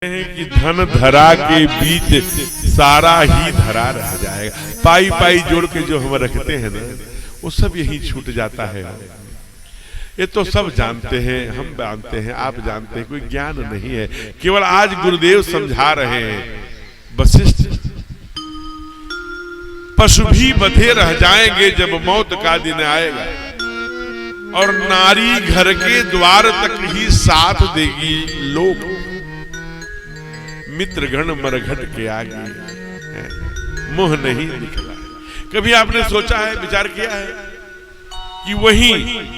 हैं कि धन धरा के बीच सारा ही धरा रह जाएगा। पाई पाई जोड़ के जो हम रखते हैं ना, वो सब यही छूट जाता है। ये तो सब जानते हैं, हम जानते हैं, आप जानते हैं, कोई ज्ञान नहीं है। केवल आज गुरुदेव समझा रहे हैं। वशिष्ठ, पशु भी बंधे रह जाएंगे जब मौत का दिन आएगा, और नारी घर के द्वार तक ही साथ देगी। लोग मित्रगण मरघट के आगे मुंह नहीं निकला। कभी आपने सोचा है, विचार किया है कि वही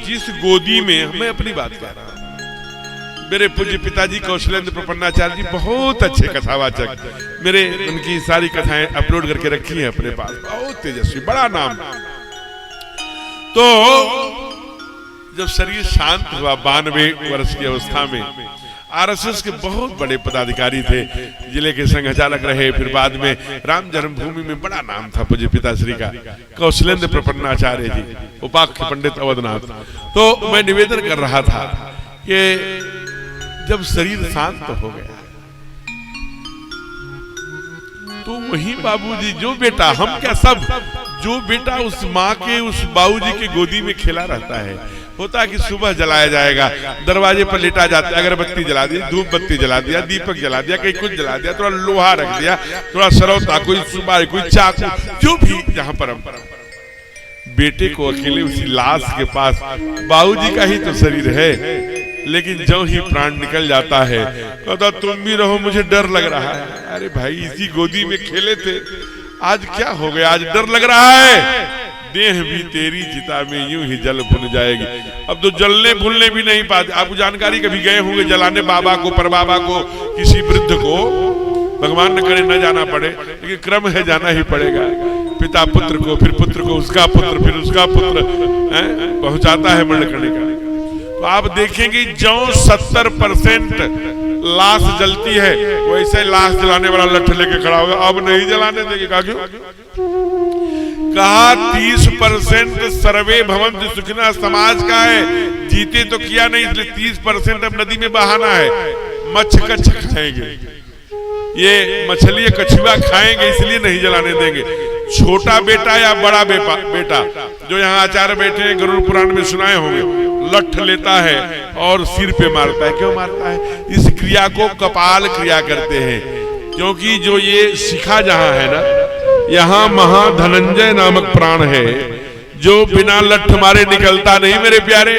जिस गोदी में, मैं अपनी बात कर रहा हूं, मेरे पूज्य पिताजी कौशलेंद्र प्रपन्नाचार्य जी बहुत अच्छे कथावाचक, मेरे उनकी सारी कथाएं अपलोड करके रखी हैं अपने पास, बहुत तेजस्वी, बड़ा नाम। तो जब शरीर शांत हुआ 92 वर्ष की अवस्था में, आरएसएस के बहुत बड़े पदाधिकारी थे, जिले के संघचालक रहे, फिर बाद में राम जन्मभूमि में बड़ा नाम था पूज्य पिताश्री का, कौशलेंद्र प्रपन्नाचार्य जी, उपाख्य पंडित अवधनाथ। तो मैं निवेदन कर रहा था कि जब शरीर शांत हो गया तो वही बाबूजी, जो बेटा, हम क्या सब, जो बेटा उस माँ के, उस बाबूजी के गोदी में खेला रहता है, होता कि सुबह जलाया जाएगा, दरवाजे पर लेटा जाता है, अगरबत्ती जला दी, धूप बत्ती जला दिया, दीपक जला दिया, कहीं कुछ जला दिया, थोड़ा लोहा रख दिया, थोड़ा सरौता, कोई सुपारी, कोई चाकू, जो भी जहां पर बेटे को अकेले उसी लाश के पास, बाबूजी का ही तो शरीर है, लेकिन जो ही प्राण निकल जाता है, कहता तुम भी रहो, मुझे डर लग रहा है। अरे भाई, इसी गोदी में खेले थे, आज क्या हो गया, आज डर लग रहा है। देह भी तेरी चिता में यूं ही जल भुन जाएगी। अब तो जलने भूलने भी नहीं पाते। आपको जानकारी, कभी गए होंगे जलाने बाबा को, परबाबा को, किसी वृद्ध को, भगवान न करे न जाना पड़े, लेकिन क्रम है, जाना ही पड़ेगा। पिता पुत्र को, फिर पुत्र को, उसका पुत्र, फिर उसका पुत्र पहुंचाता है मरण करने का। तो आप देखेंगे जो 70% लाश जलती है, वैसे लाश जलाने वाला लठ लेके खड़ा होगा, अब नहीं जलाने देंगे। कहा 30% सर्वे भवन्तु सुखिनः समाज का है, जीते तो किया नहीं, इसलिए 30% अब नदी में बहाना है। मच्छ कच्छ खाएंगे, ये मछली कछुआ खाएंगे, इसलिए नहीं जलाने देंगे। छोटा बेटा या बड़ा बेटा, जो यहाँ आचार्य बैठे हैं, गरुड़ पुराण में सुनाए होंगे, लठ लेता है और सिर पे मारता है। क्यों मारता है? इस क्रिया को कपाल क्रिया कहते हैं, क्योंकि जो ये शिखा जहां है ना, यहाँ महाधनंजय नामक प्राण है, जो बिना लठ मारे निकलता नहीं मेरे प्यारे।